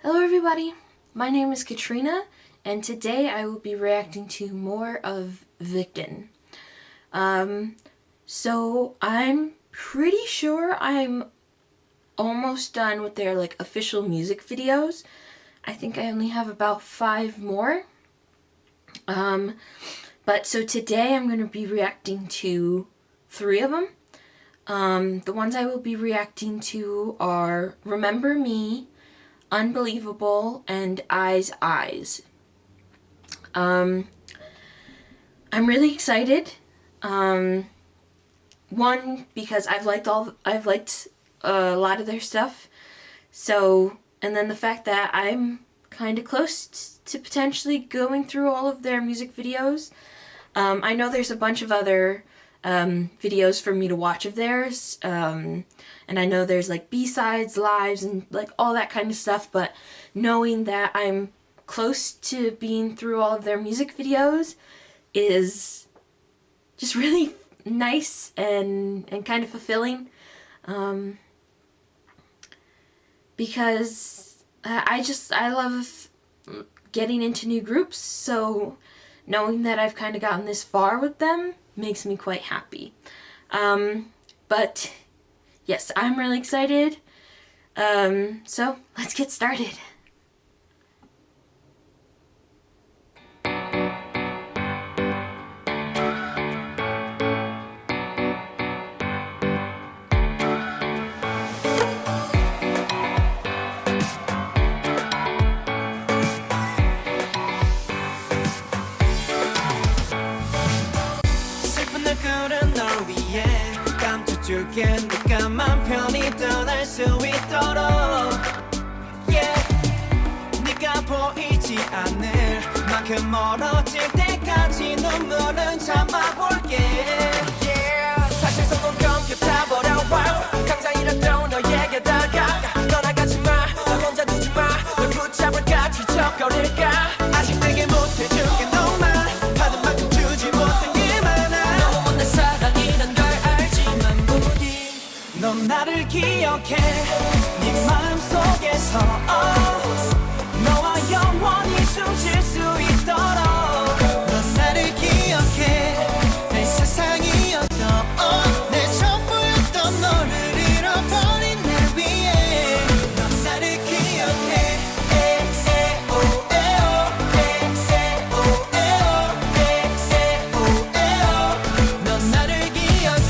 Hello everybody, my name is Katrina, and today I will be reacting to more of Victon. So I'm pretty sure I'm almost done with their official music videos. I think I only have about 5 more. But so today I'm going to be reacting to 3 of them. The ones I will be reacting to are Remember Me, Unbelievable, and Eyez Eyez. I'm really excited. One, because I've liked a lot of their stuff. So, and then the fact that I'm kind of close to potentially going through all of their music videos. I know there's a bunch of other videos for me to watch of theirs, and I know there's B-sides, lives, and all that kind of stuff, but knowing that I'm close to being through all of their music videos is just really nice and kind of fulfilling, because I love getting into new groups, so knowing that I've kind of gotten this far with them makes me quite happy. But yes, I'm really excited. So let's get started. 줄게 네가 맘 편히 떠날 수 있도록 yeah. 네가 보이지 않을 만큼 멀어질 때까지 눈물은 참아볼게 yeah. 사실 손은 넘겨타버려 wow. 강자 잃었던 너에게 다가가 떠나가지 마 나 혼자 두지 마널 붙잡을까 지적거릴까 아직 내게 못해줄게 너만 받은 만큼 주지 못한 게 많아 너무 못난 사랑이란 걸 알지만 넌 나를 기억해 네 마음속에서 너와 영원히 숨쉴 수 있도록 넌 나를 기억해 내 세상이었던 내 전부였던 너를 잃어버린 날 위해 넌 나를 기억해 넌 나를 기억해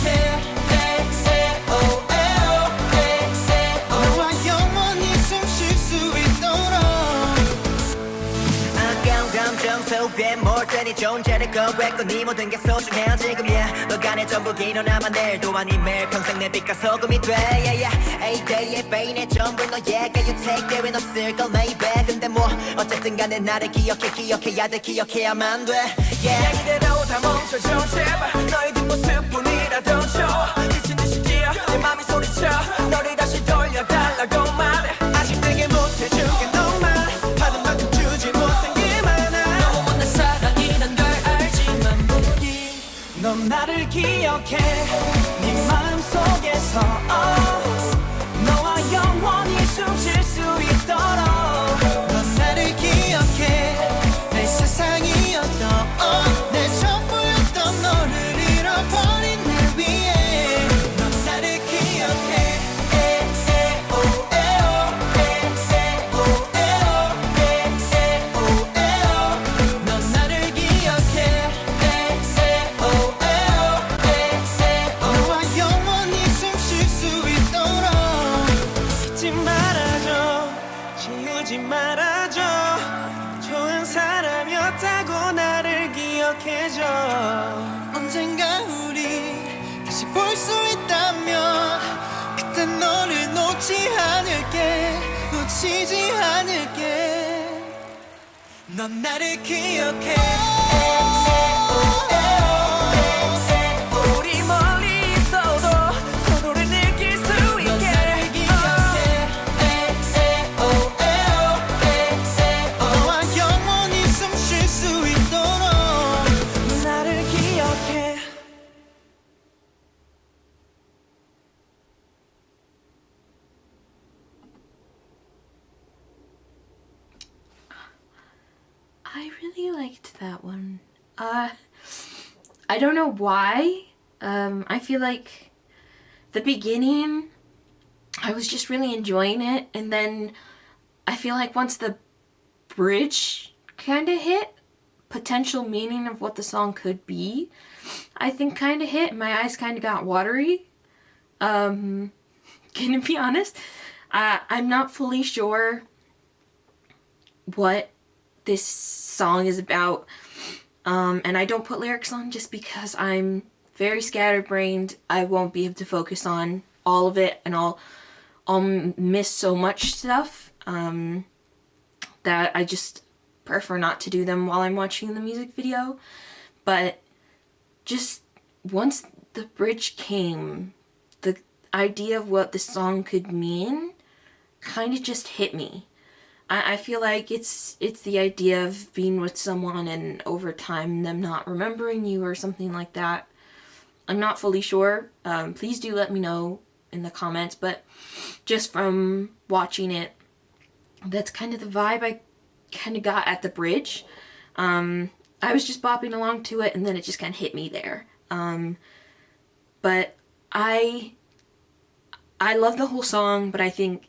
속에 몰든 이 존재를 거부했고 네 모든 게 소중해 지금 yeah. 너가 내 전부긴 너나만 내일도 아닌 매일 평생 내 빛과 소금이 돼 yeah, yeah. A day의 베인의 전부 너에게 You take there은 없을걸 maybe 근데 뭐 어쨌든 간에 나를 기억해야 돼 기억해야만 돼 yeah. 이대로 다 멈춰줘 제발 너의 뒷모습뿐이라도 줘 미친 듯이 뛰어 내 맘이 소리쳐 너를 다시 돌려달라고 말해 아직 내게 못해줄게 너만 받은 만큼 주지 못한 넌 나를 기억해 네 마음속에서 너와 영원히 숨쉴 수 있도록 넌 나를 기억해 내 세상이었던 내 전부였던 너를 잃어버린 날 위해 넌 나를 기억해 넌 나를 기억해 지우지 말아줘 좋은 사람이었다고 나를 기억해줘 언젠가 우리 다시 볼 수 있다면 그때 너를 놓치지 않을게 넌 나를 기억해 우리 멀리 있어도 서로를 느낄 수 있게 I really liked that one. I don't know why. I feel like the beginning, I was just really enjoying it, and then I feel like once the bridge kind of hit, potential meaning of what the song could be, I think kind of hit. My eyes kind of got watery. Gonna be honest, I'm not fully sure what this song is about, and I don't put lyrics on just because I'm very scatterbrained. I won't be able to focus on all of it, and I'll miss so much stuff that I just prefer not to do them while I'm watching the music video. But just once the bridge came, the idea of what the song could mean kind of just hit me. I feel like it's the idea of being with someone and over time them not remembering you or something like that. I'm not fully sure. Please do let me know in the comments, but just from watching it, that's kind of the vibe I kind of got at the bridge. I was just bopping along to it, and then it just kind of hit me there. But I love the whole song, but I do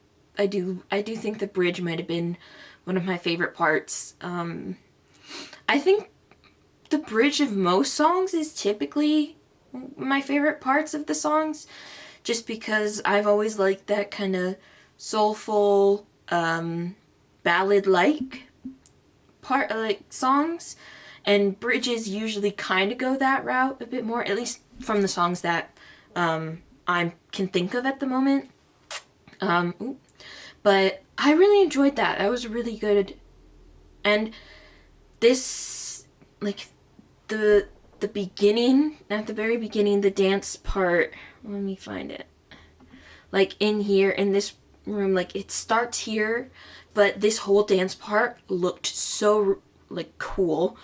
think the bridge might have been one of my favorite parts. I think the bridge of most songs is typically my favorite parts of the songs, just because I've always liked that kind of soulful, ballad-like part, like songs, and bridges usually kind of go that route a bit more, at least from the songs that I can think of at the moment. But I really enjoyed that. That was really good. And this, like, the beginning, at the very beginning, the dance part, let me find it. Like, in here, in this room, like, it starts here, but this whole dance part looked so, like, cool.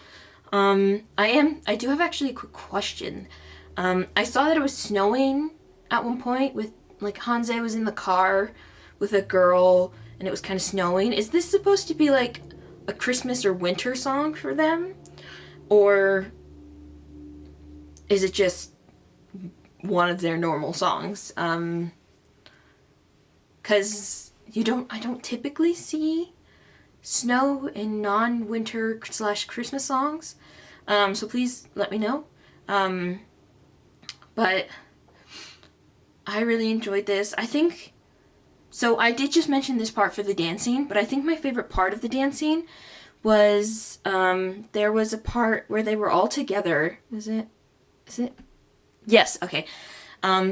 I do have actually a quick question. I saw that it was snowing at one point with, like, Hanze was in the car with a girl, and it was kind of snowing. Is this supposed to be, like, a Christmas or winter song for them? Or is it just one of their normal songs? Because I don't typically see snow in non-winter / Christmas songs. So please let me know. But I really enjoyed this. So I did just mention this part for the dancing, but I think my favorite part of the dancing was, there was a part where they were all together. Is it? Yes, okay.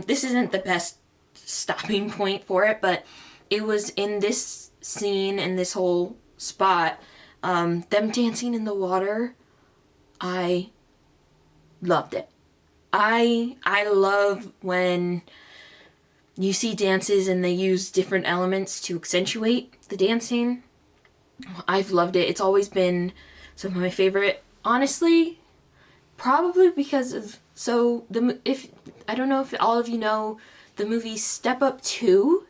This isn't the best stopping point for it, but it was in this scene, in this whole spot, them dancing in the water. I loved it. I love when you see dances and they use different elements to accentuate the dancing. I've loved it. It's always been some of my favorite. Honestly, probably because of, if I don't know if all of you know the movie Step Up 2,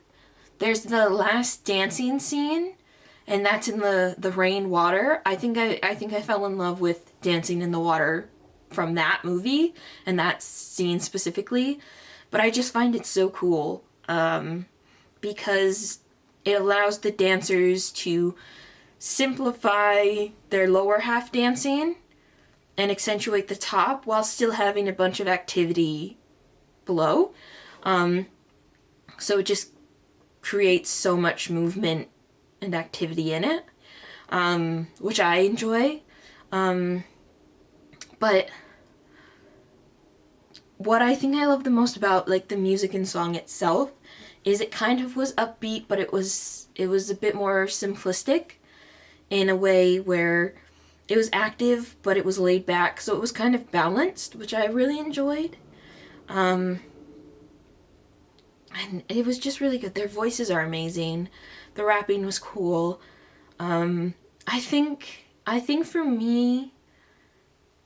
there's the last dancing scene, and that's in the rain water. I think I fell in love with dancing in the water from that movie and that scene specifically. But I just find it so cool, because it allows the dancers to simplify their lower half dancing and accentuate the top while still having a bunch of activity below. So it just creates so much movement and activity in it, which I enjoy. But what I think I love the most about, like, the music and song itself is it kind of was upbeat, but it was a bit more simplistic in a way where it was active, but it was laid back, so it was kind of balanced, which I really enjoyed. And it was just really good. Their voices are amazing. The rapping was cool. I think for me,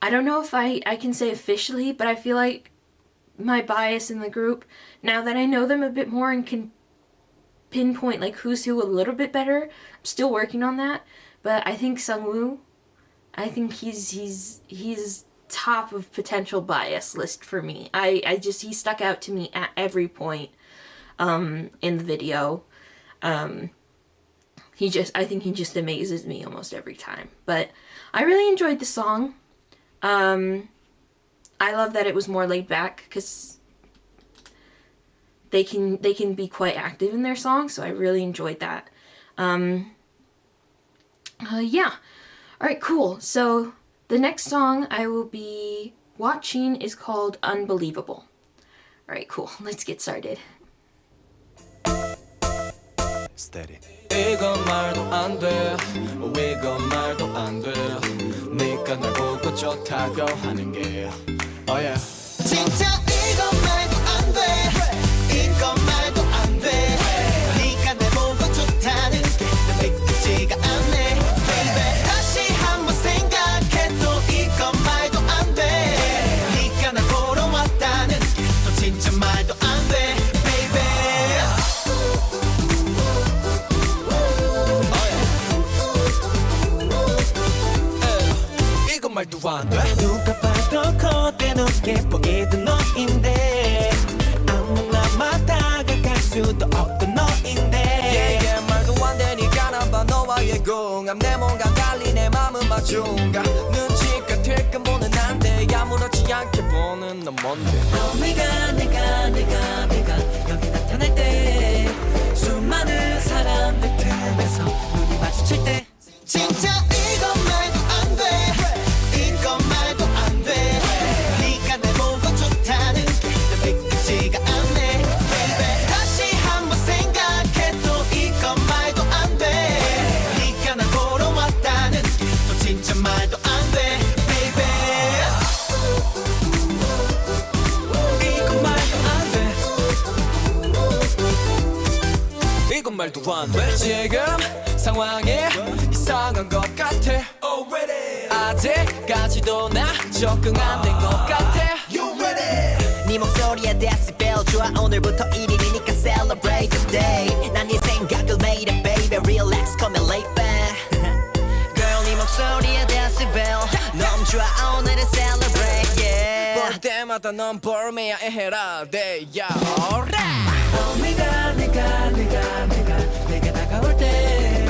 I don't know if I can say officially, but I feel like my bias in the group, now that I know them a bit more and can pinpoint, like, who's who a little bit better, I'm still working on that, but I think Sungwoo I think he's top of potential bias list for me. I just, he stuck out to me at every point in the video. I think he just amazes me almost every time. But I really enjoyed the song. I love that it was more laid back, because they can be quite active in their songs, so I really enjoyed that. Yeah. Alright, cool. So the next song I will be watching is called Unbelievable. Alright, cool. Let's get started. Steady. 이건 말도 안 돼. 이건 말도 안 돼. 네가 날 보고 좋다고 하는 게. Oh yeah. 진짜 이건 말도 안 돼. 이건 말도 안 돼. 네가 날 보고 좋다는 게 믿기지가 않네. Baby 다시 한번 생각해도 이건 말도 안 돼. 네가 날 보러 왔다는 게 또 진짜 말도 안 돼. Baby 이건 말도 안 돼. 누가 봐도 겉에 높게 보이던 너인데 아무나 막 다가갈 수도 없던 너인데 Yeah, 말도 안 되니까 난 봐 너와의 궁합 내 몸과 달리 내 맘은 마중가 눈치가 틀끔 보는 난데 아무렇지 않게 보는 넌 뭔데 내가 여기 나타날 때 수많은 사람들 틈에서 눈이 마주칠 때 진짜 이건 말도 안 돼. 이건 말도 안 돼. 네가 날 보고 좋다는 게 믿기지가 않네. Baby 다시 한번 생각해도 이건 말도 안 돼. 네가 날 보러 왔다는 게 또 진짜 말도 안 돼. Baby 이건 말도 안 돼. 이건 말도 안 돼. 지금 상황이 이상한 것 같아. 아직까지도 나 적응 안 된 것 같아. 네 목소리에 데시벨 좋아 오늘부터 1일이니까 celebrate the day 난 네 생각을 매일 해 baby relax come and lay back Girl 네 목소리에 데시벨 너무 좋아 오늘은 celebrate yeah 볼 때마다 넌 볼매야 해라 돼 yeah alright 내가 다가올 때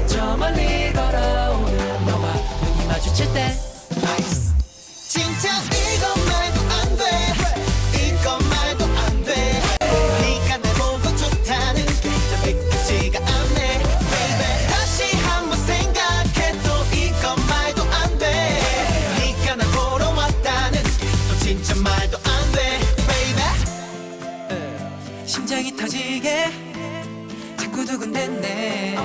저 멀리 걸어오는 너와 눈이 마주칠 때 진짜 이건 말도 안 돼. 이건 말도 안 돼. 네가 날 보고 좋다는 게 믿기지가 않네. Baby 다시 한번 생각해도 이건 말도 안 돼. 네가 날 보러 왔다는 게 또 진짜 말도 안 돼. Baby 심장이 터지게 자꾸 두근댔네.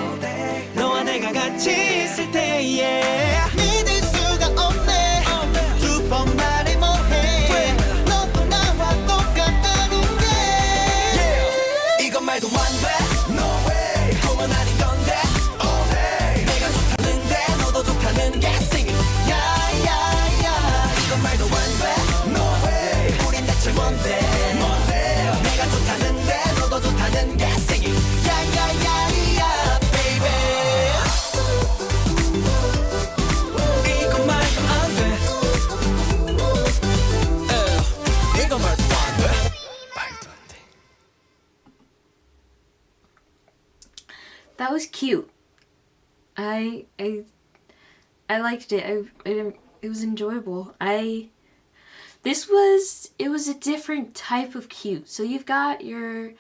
너와 내가 같이 있을 때에 믿을 수가 없네. 두 번 말해 뭐해. 너도 나와 똑같다는 게 이건 말도 안 돼. No way 꿈은 아닌 건데 oh hey 내가 좋다는데 너도 좋다는 게 sing it 야야야 이건 말도 안 돼. No way 우린 대체 뭔데 내가 좋다는데 너도 좋다는 게 sing it 야야야야 baby 이건 말도 안 돼. 이건 말도 안 돼. 말도 안 돼. That was cute. I liked it. It was enjoyable. It was a different type of cute. So you've got your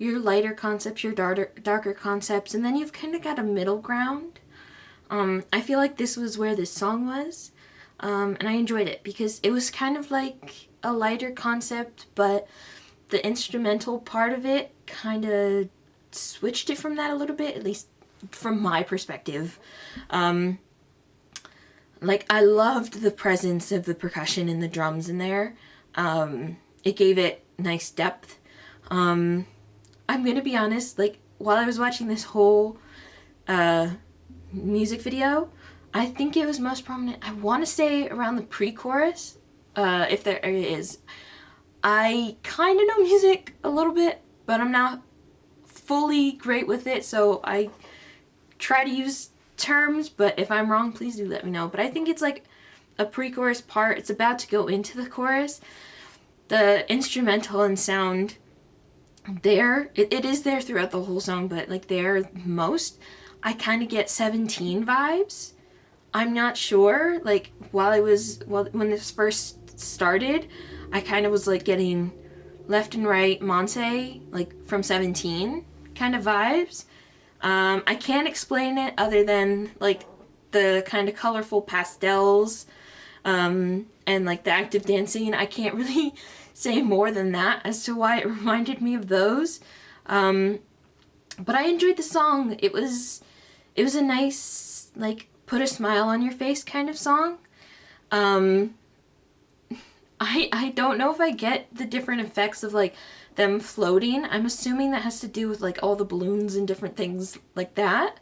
lighter concepts, your darker concepts, and then you've kind of got a middle ground. I feel like this was where this song was, and I enjoyed it because it was kind of like a lighter concept, but the instrumental part of it kind of switched it from that a little bit, at least from my perspective. Like, I loved the presence of the percussion and the drums in there. It gave it nice depth. I'm gonna be honest, like, while I was watching this whole music video, I think it was most prominent, I want to say around the pre-chorus, if there is. I kind of know music a little bit, but I'm not fully great with it, so I try to use terms, but if I'm wrong, please do let me know. But I think it's like a pre-chorus part. It's about to go into the chorus. The instrumental and sound there, it is there throughout the whole song, but like there most, I kind of get 17 vibes. I'm not sure, like when this first started, I kind of was like getting left and right Monse, like from 17 kind of vibes. I can't explain it other than like the kind of colorful pastels and like the active dancing. I can't really say more than that as to why it reminded me of those. But I enjoyed the song. It was a nice, like, put a smile on your face kind of song. I don't know if I get the different effects of like them floating. I'm assuming that has to do with like all the balloons and different things like that.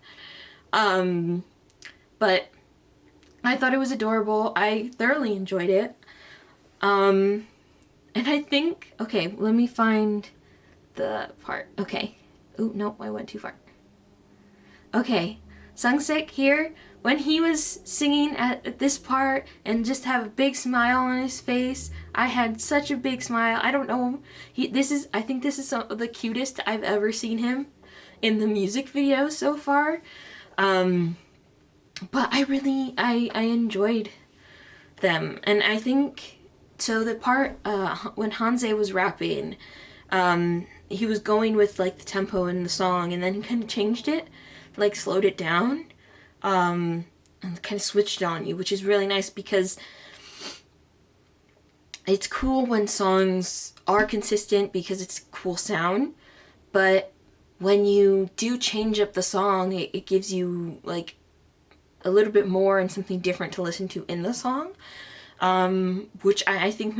But I thought it was adorable. I thoroughly enjoyed it. And I think, okay, let me find the part. Okay. Oh, no, I went too far. Okay, Sungsik here, when he was singing at this part and just have a big smile on his face, I had such a big smile. I don't know, I think this is some of the cutest I've ever seen him in the music video so far. But I enjoyed them, and I think, so the part when Hanze was rapping, he was going with like the tempo in the song, and then he kind of changed it, like slowed it down, and kind of switched on you, which is really nice because it's cool when songs are consistent because it's cool sound, but when you do change up the song, it gives you like a little bit more and something different to listen to in the song, which I think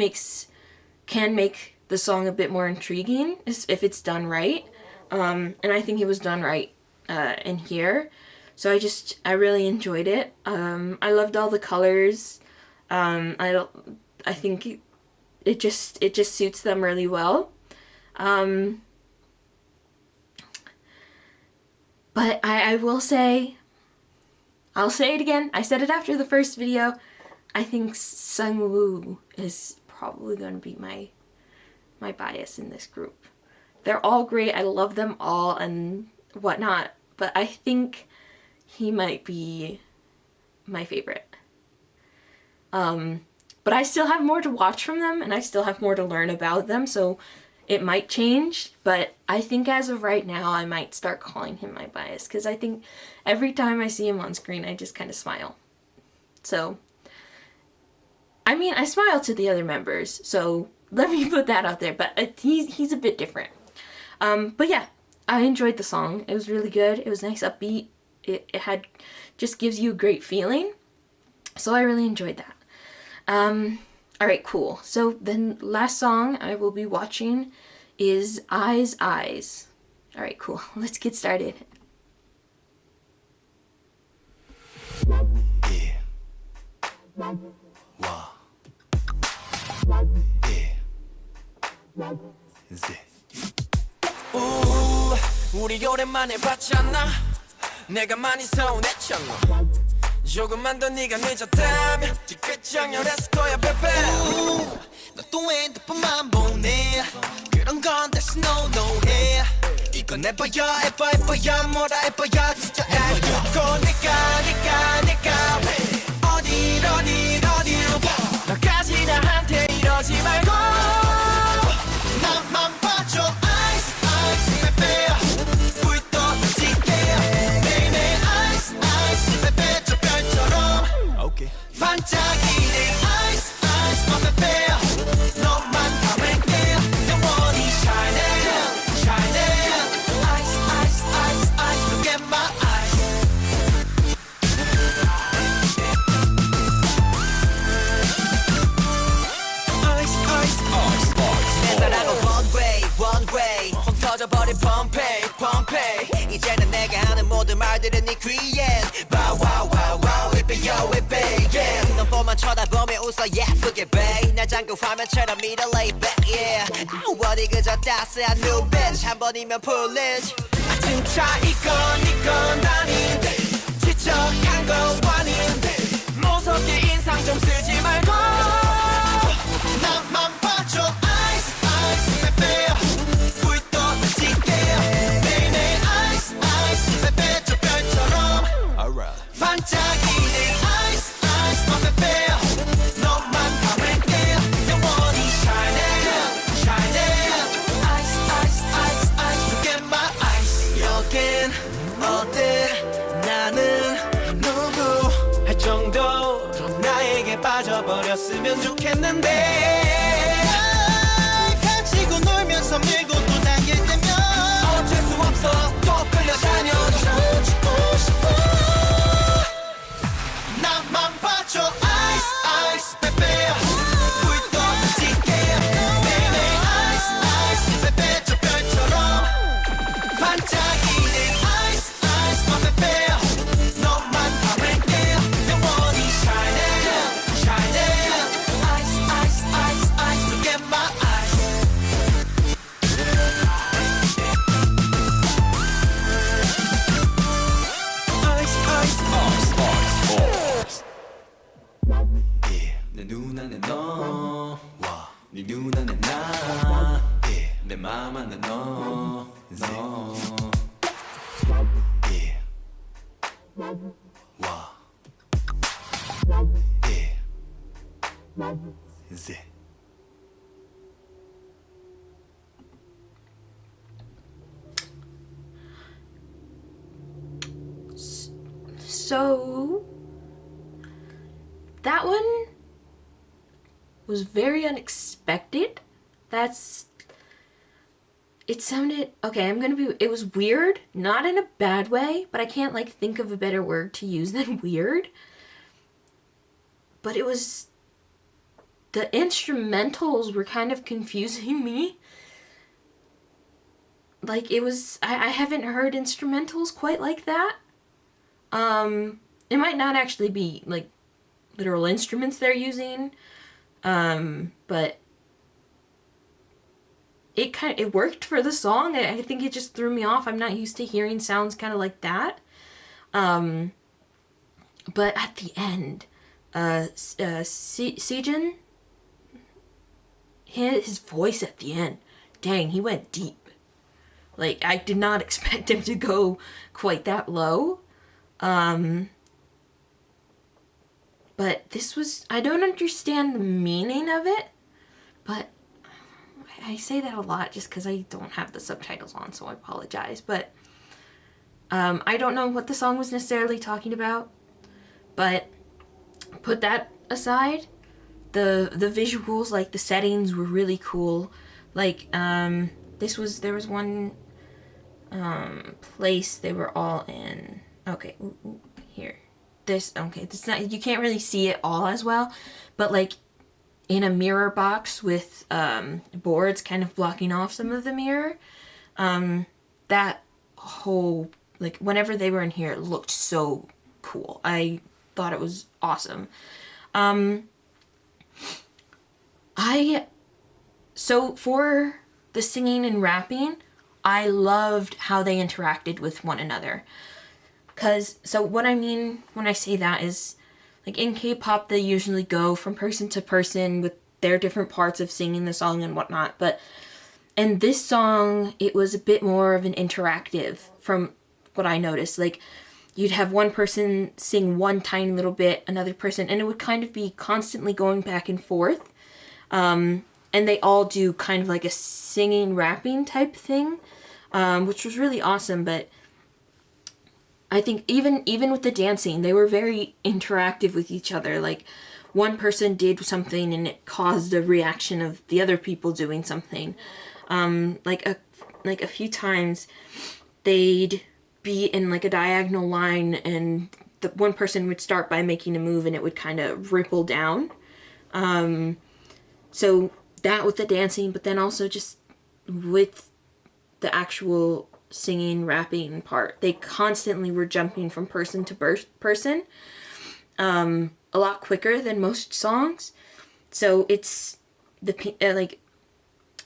can make the song a bit more intriguing if it's done right. And I think it was done right in here. So I really enjoyed it. I loved all the colors. I think it just suits them really well. But I will say, I'll say it again, I said it after the first video, I think Sungwoo is probably going to be my bias in this group. They're all great, I love them all and whatnot, but I think he might be my favorite. But I still have more to watch from them, and I still have more to learn about them, so it might change, but I think as of right now, I might start calling him my bias, because I think every time I see him on screen, I just kind of smile. So, I mean, I smile to the other members, so let me put that out there, but he's a bit different. But yeah, I enjoyed the song. It was really good. It was nice, upbeat. It just gives you a great feeling, so I really enjoyed that. Alright, cool. So the last song I will be watching is Eyez Eyez. Alright, cool. Let's get started. Yeah. Wow. Yeah. 이제. 우리 오랜만에 봤잖아. 내가 많이 서운했잖아. 조금만 더 네가 늦었다면 뒤끝 정렬했을 거야 baby. 너 또 핸드폰만 보네. 그런 건 다시 no 해. 이건 에버야 에버야 뭐라 에버야 진짜 에버야. 내가 어디로 너까지 나한테 이러지 말고 나만 봐줘 Eyez Eyez baby. 불 떠지게 매일매일 Eyez Eyez baby. 저 별처럼 반짝이는 Eyez Eyez my baby. 너만 담을게 영원히 shining shining Eyez Eyez Eyez Eyez look at my eyes. Eyez Eyez Eyez 내 사랑은 one way 펑 터져버린 Pompeii 이제는 내가 하는 모든 말들은 네 귀엔 wow 이빼요 yeah. 넌 뻔만 쳐다보며 웃어 예쁘게 babe. 날 잠그 화면처럼 밀어 lay back yeah. 어디 그저 따스한 눈빛 한 번이면 풀리지. 진짜 이건 아닌데 지쳐 반짝이는 ice ice my baby 너만 바랄게 영원히 shining shining ice ice ice ice look at my eyes 여긴 어때 나는 누구 할 정도로 나에게 빠져버렸으면 좋겠는데 가지고 놀면서 밀고 또 당길 때면 어쩔 수 없어 또 끌려다녀 멈추고 싶어 나만 봐줘 ice ice baby 불도 지게 매일매일 ice ice baby 저 별처럼 반짝이는 ice ice my baby 너만 바랄게 영원히 shining shining ice ice ice ice look at my eyes ice ice ice ice yeah. 내 눈안에 너와 네 눈안에 나 yeah. 내 맘 안에 너 yeah. 와 yeah. 이제 So that one was very unexpected. It sounded okay. It was weird, not in a bad way, but I can't like think of a better word to use than weird. But the instrumentals were kind of confusing me. Like I haven't heard instrumentals quite like that. It might not actually be like literal instruments they're using, but it worked for the song. I think it just threw me off. I'm not used to hearing sounds kind of like that. But at the end, Sejin, his voice at the end, dang, he went deep. Like, I did not expect him to go quite that low. But I don't understand the meaning of it, but I say that a lot just because I don't have the subtitles on, so I apologize. But I don't know what the song was necessarily talking about, but put that aside, the visuals, like the settings were really cool. Like, there was one place they were all in. Okay, here. This not, you can't really see it all as well, but like in a mirror box with boards kind of blocking off some of the mirror. That whole, like, whenever they were in here, it looked so cool. I thought it was awesome. So for the singing and rapping, I loved how they interacted with one another. So what I mean when I say that is, like, in K-pop, they usually go from person to person with their different parts of singing the song and whatnot. But in this song, it was a bit more of an interactive from what I noticed. Like, you'd have one person sing one tiny little bit, another person, and it would kind of be constantly going back and forth. And they all do kind of like a singing, rapping type thing, which was really awesome. But I think even with the dancing, they were very interactive with each other. Like, one person did something and it caused a reaction of the other people doing something. Like a few times, they'd be in like a diagonal line, and the one person would start by making a move, and it would kind of ripple down. So that with the dancing, but then also just with the actual singing, rapping part, they constantly were jumping from person to person, a lot quicker than most songs. So it's like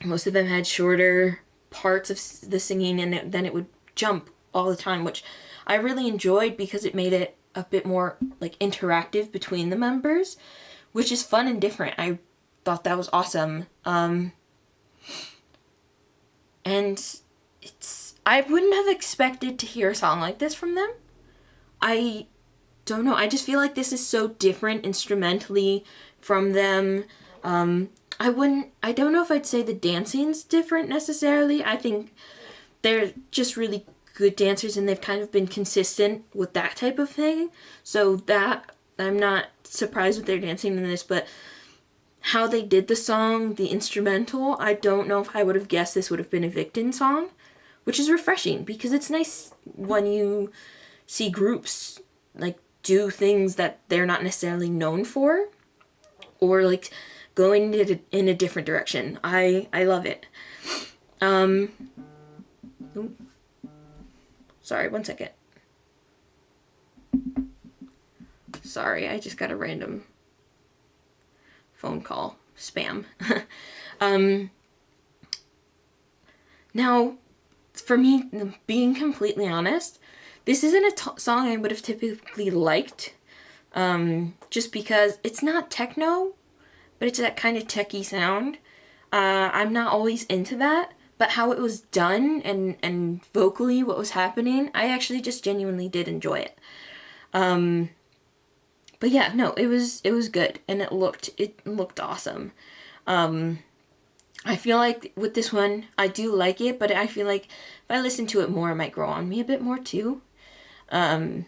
most of them had shorter parts of the singing, and then it would jump all the time, which I really enjoyed because it made it a bit more like interactive between the members, which is fun and different. I thought that was awesome. And I wouldn't have expected to hear a song like this from them. I don't know. I just feel like this is so different instrumentally from them. I don't know if I'd say the dancing's different necessarily. I think they're just really good dancers and they've kind of been consistent with that type of thing. So that, I'm not surprised with their dancing in this, but how they did the song, the instrumental, I don't know if I would have guessed this would have been a Victon song, which is refreshing because it's nice when you see groups like do things that they're not necessarily known for or like going in a different direction. I love it. Sorry, one second. Sorry, I just got a random phone call. Spam. Now, for me, being completely honest, this isn't a song I would have typically liked. Just because it's not techno, but it's that kind of techie sound. I'm not always into that. But how it was done and vocally what was happening, I actually just genuinely did enjoy it. But yeah, no, it was good and it looked awesome. I feel like with this one, I do like it, but I feel like if I listen to it more, it might grow on me a bit more too. But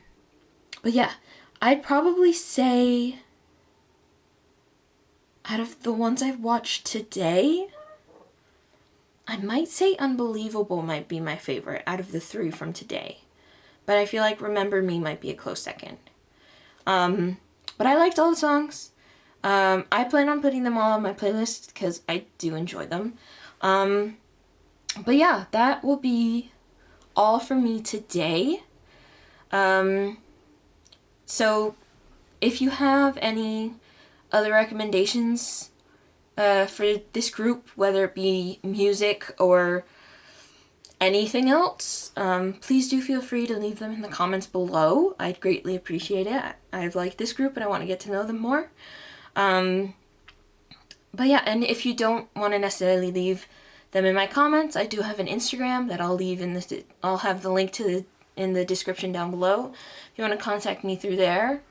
yeah, I'd probably say out of the ones I've watched today, I might say Unbelievable might be my favorite out of the 3 from today. But I feel like Remember Me might be a close second. But I liked all the songs. I plan on putting them all on my playlist because I do enjoy them. But yeah, that will be all for me today. So if you have any other recommendations for this group, whether it be music or anything else, please do feel free to leave them in the comments below. I'd greatly appreciate it. I've liked this group and I want to get to know them more. But yeah, and if you don't want to necessarily leave them in my comments, I do have an Instagram that I'll leave I'll have the link to in the description down below. If you want to contact me through there,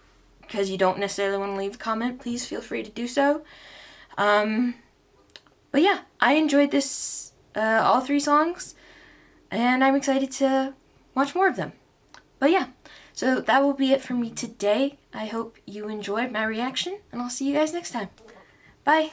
because you don't necessarily want to leave a comment, please feel free to do so. But yeah, I enjoyed this, all 3 songs, and I'm excited to watch more of them. But yeah, so that will be it for me today. I hope you enjoyed my reaction, and I'll see you guys next time. Bye!